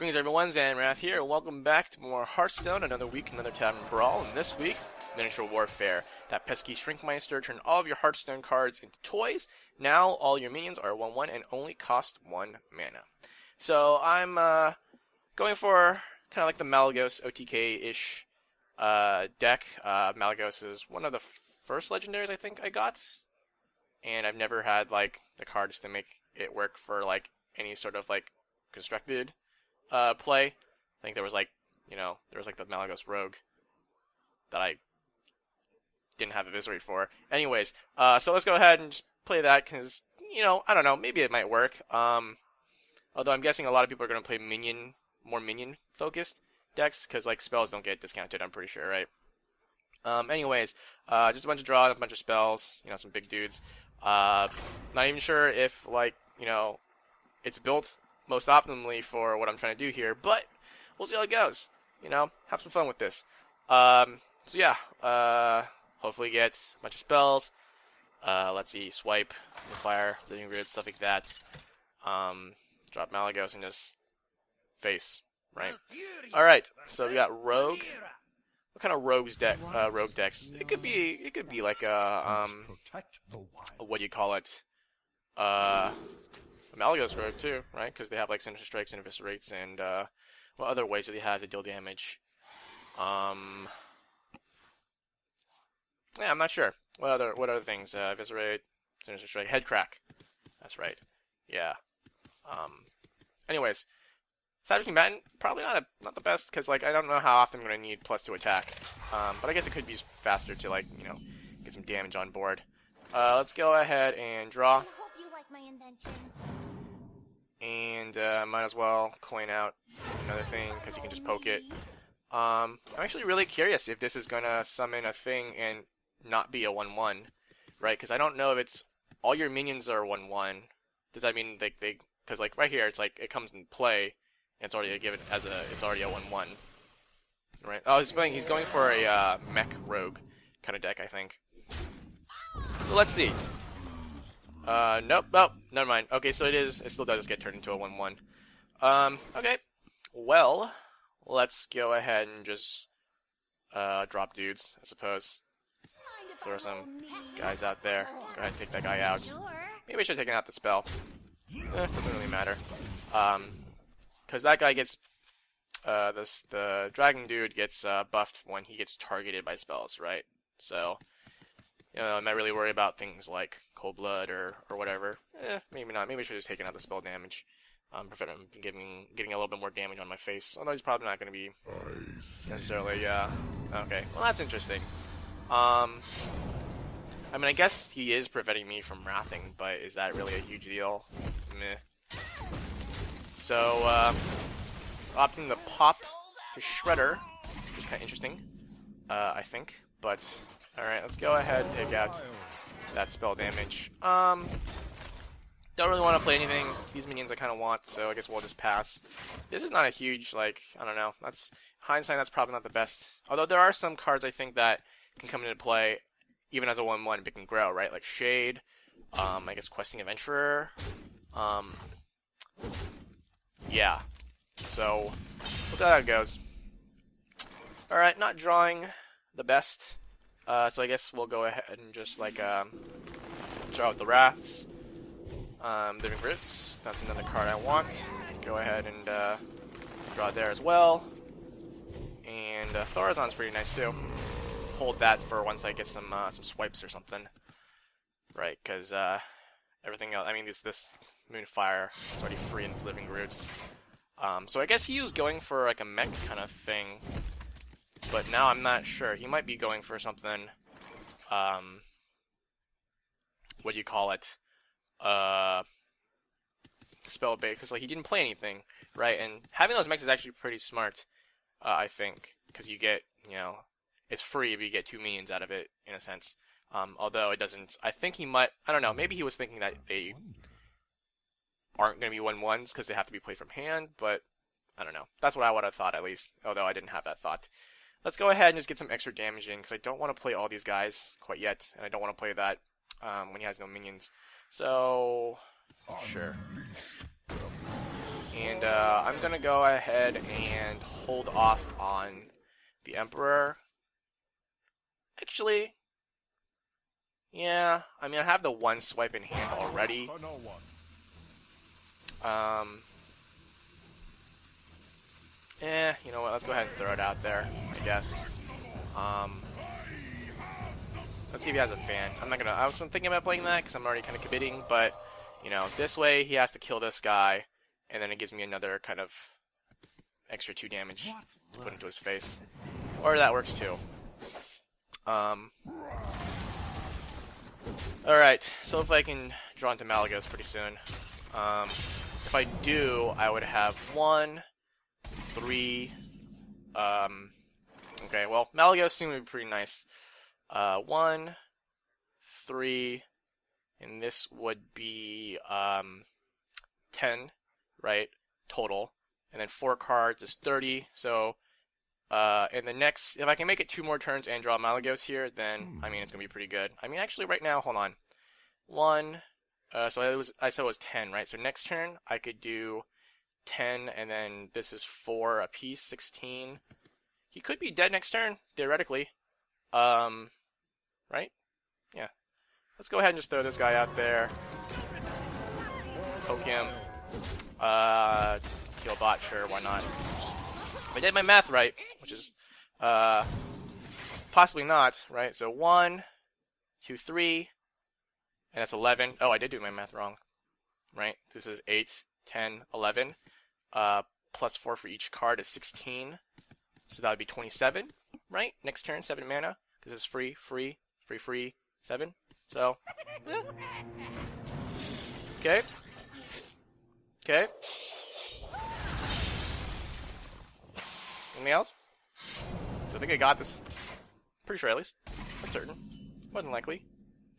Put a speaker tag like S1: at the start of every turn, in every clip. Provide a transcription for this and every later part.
S1: Greetings everyone, Zannrath here, and welcome back to more Hearthstone, another week, another Tavern Brawl, and this week, Miniature Warfare. That pesky Shrinkmeister turned all of your Hearthstone cards into toys. Now, all your minions are 1/1 and only cost 1 mana. So, I'm going for kind of like the Malygos OTK-ish deck. Malygos is one of the first legendaries I think I got, and I've never had, like, the cards to make it work for, like, any sort of, like, constructed play. I think there was like, there was like the Malygos Rogue that I didn't have Eviscerate for. Anyways, so let's go ahead and just play that because, I don't know, maybe it might work. Although I'm guessing a lot of people are going to play more minion focused decks because like spells don't get discounted, I'm pretty sure, right? Anyways, just a bunch of draw, a bunch of spells, some big dudes. Not even sure if like, it's built most optimally for what I'm trying to do here, but we'll see how it goes. Have some fun with this. So yeah, hopefully get a bunch of spells. Let's see, swipe, fire, living root, stuff like that. Drop Malygos in his face, right? All right, so we got Rogue. What kind of rogue decks? It could be like a what do you call it? Malygos Rogue too, right? Because they have like Sinister Strikes and Eviscerates, and what other ways do they have to deal damage? Yeah, I'm not sure. What other things? Eviscerate, Sinister Strike, Head Crack. That's right. Yeah. Anyways, Savage Combatant probably not the best because like I don't know how often I'm gonna need +2 attack. But I guess it could be faster to like get some damage on board. Let's go ahead and draw.
S2: I hope you like my invention.
S1: And might as well coin out another thing because you can just poke it. I'm actually really curious if this is gonna summon a thing and not be a 1/1, right? Because I don't know if it's all your minions are 1/1. Does that mean because like right here it's like it comes in play and it's already it's already a 1/1, right? Oh, he's going for a mech rogue kind of deck, I think. So let's see. Nope. Oh, never mind. Okay, so it still does get turned into a 1/1. Okay. Well, let's go ahead and just drop dudes, I suppose. Throw some guys out there. Let's go ahead and take that guy out. Maybe I should have taken out the spell. Doesn't really matter. Because that guy gets the dragon dude gets buffed when he gets targeted by spells, right? So I'm not really worried about things like Cold Blood or whatever. Maybe not. Maybe I should have just taken out the spell damage. Prevent him from getting a little bit more damage on my face. Although he's probably not going to be necessarily, okay. Well, that's interesting. I mean, I guess he is preventing me from wrathing, but is that really a huge deal? Meh. So, it's opting to pop his Shredder, which is kind of interesting, I think. But, alright, let's go ahead and take out that spell damage. Don't really want to play anything. These minions I kind of want, so I guess we'll just pass. This is not a huge, like, I don't know. That's hindsight, that's probably not the best. Although there are some cards I think that can come into play even as a 1/1 Big and Grow, right? Like Shade, I guess Questing Adventurer. Yeah. So, we'll see how that goes. Alright, not drawing the best. So I guess we'll go ahead and just like draw out the Wraths. Living Roots, that's another card I want. Go ahead and draw there as well. And Thorazon's pretty nice too. Hold that for once I get some swipes or something. Right, because everything else, I mean this Moonfire is already free in its Living Roots. So I guess he was going for like a mech kind of thing. But now I'm not sure. He might be going for something, what do you call it? Spell bait, because like he didn't play anything, right? And having those mechs is actually pretty smart, I think, because you get, it's free, but you get 2 minions out of it, in a sense. Although it doesn't, I think he might, I don't know, maybe he was thinking that they aren't going to be 1/1s because they have to be played from hand, but I don't know. That's what I would have thought, at least, although I didn't have that thought. Let's go ahead and just get some extra damage in, because I don't want to play all these guys quite yet, and I don't want to play that when he has no minions. So, sure. And I'm gonna go ahead and hold off on the Emperor. Actually, yeah, I mean I have the one swipe in hand already. You know what? Let's go ahead and throw it out there, I guess. Let's see if he has a fan. I was thinking about playing that because I'm already kind of committing, but you know, this way he has to kill this guy, and then it gives me another kind of extra 2 damage to put into his face. Or that works too. Alright, so if I can draw into Malagos pretty soon. If I do, I would have 1, 3, okay, well, Malagos seems to be pretty nice. 1, 3, and this would be 10, right, total, and then 4 cards is 30, so in the next, if I can make it 2 more turns and draw Malagos here, then, I mean, it's going to be pretty good. I mean, actually, right now, hold on, 1, so I said it was 10, right, so next turn, I could do 10, and then this is 4 apiece, 16, he could be dead next turn, theoretically, right, yeah. Let's go ahead and just throw this guy out there. Poke him. Kill bot, sure, why not? If I did my math right, which is possibly not, right? So 1, 2, 3, and that's 11. Oh, I did do my math wrong, right? This is 8, 10, 11. Plus 4 for each card is 16. So that would be 27, right? Next turn, 7 mana. This is free, 7. So, okay. Okay. Anything else? So I think I got this. Pretty sure, at least. That's certain. More than likely.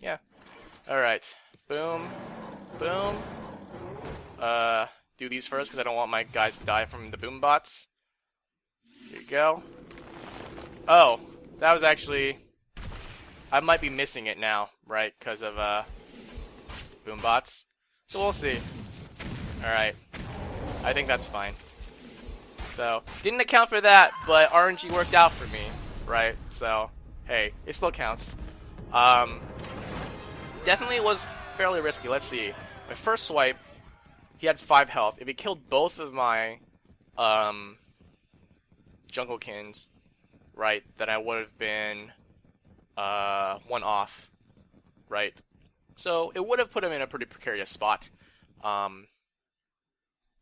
S1: Yeah. Alright. Boom. Boom. Do these first, because I don't want my guys to die from the boom bots. Here you go. Oh, that was actually... I might be missing it now, right, because of boom bots. So we'll see. Alright. I think that's fine. So, didn't account for that, but RNG worked out for me, right? So, hey, it still counts. Definitely was fairly risky. Let's see. My first swipe, he had 5 health. If he killed both of my Junglekins, right, then I would have been 1 off, right? So it would have put him in a pretty precarious spot.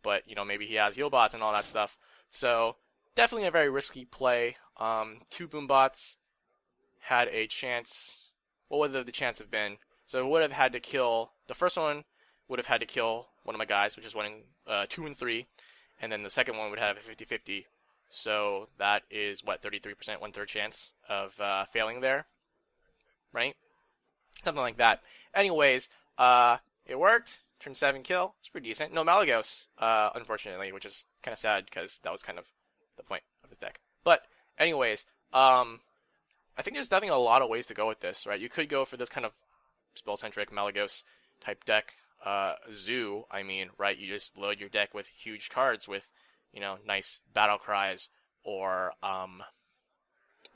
S1: But, you know, maybe he has heal bots and all that stuff. So definitely a very risky play. 2 boom bots had a chance. What would the chance have been? So it would have had to kill, the first one would have had to kill one of my guys, which is 2 and 3. And then the second one would have a 50-50. So that is, what, 33%, 1/3 chance of failing there, right? Something like that. Anyways, it worked. Turn 7 kill. It's pretty decent. No Malagos, unfortunately, which is kind of sad because that was kind of the point of his deck. But anyways, I think there's definitely a lot of ways to go with this, right? You could go for this kind of spell-centric Malagos type deck. Zoo, I mean, right? You just load your deck with huge cards with, you know, nice battle cries or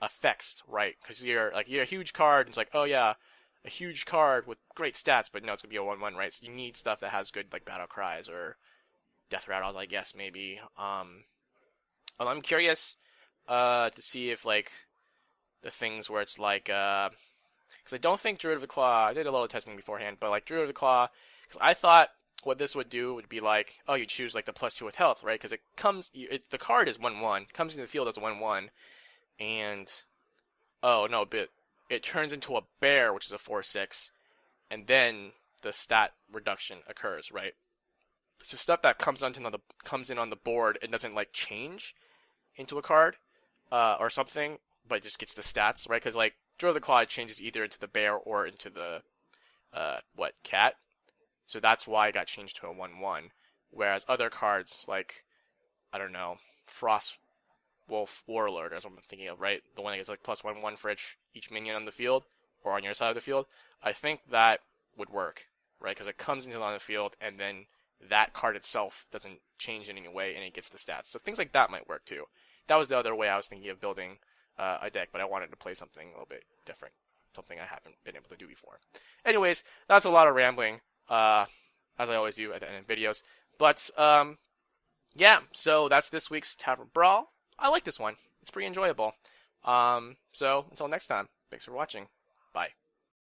S1: effects, right? Because you're a huge card, and it's like, oh yeah, a huge card with great stats, but no, it's gonna be a 1/1, right? So you need stuff that has good like battle cries or death rattles, I guess maybe. I'm curious to see if like the things where it's like because I don't think Druid of the Claw. I did a little testing beforehand, but like Druid of the Claw, because I thought what this would do would be like, oh, you choose like the +2 with health, right? Because it comes, the card is 1/1, comes into the field as a 1/1, and oh no, but it turns into a bear, which is a 4/6, and then the stat reduction occurs, right? So stuff that comes in on the board, it doesn't like change into a card or something, but it just gets the stats, right? Because like Druid of the Claw changes either into the bear or into the cat. So that's why it got changed to a 1/1. Whereas other cards, like, I don't know, Frost Wolf Warlord, or something I'm thinking of, right? The one that gets like +1/1 for each minion on the field, or on your side of the field. I think that would work, right? Because it comes into on the field, and then that card itself doesn't change in any way and it gets the stats. So things like that might work too. That was the other way I was thinking of building a deck, but I wanted to play something a little bit different, something I haven't been able to do before. Anyways, that's a lot of rambling, as I always do at the end of videos. But yeah, so that's this week's Tavern Brawl. I like this one. It's pretty enjoyable. So until next time, thanks for watching. Bye.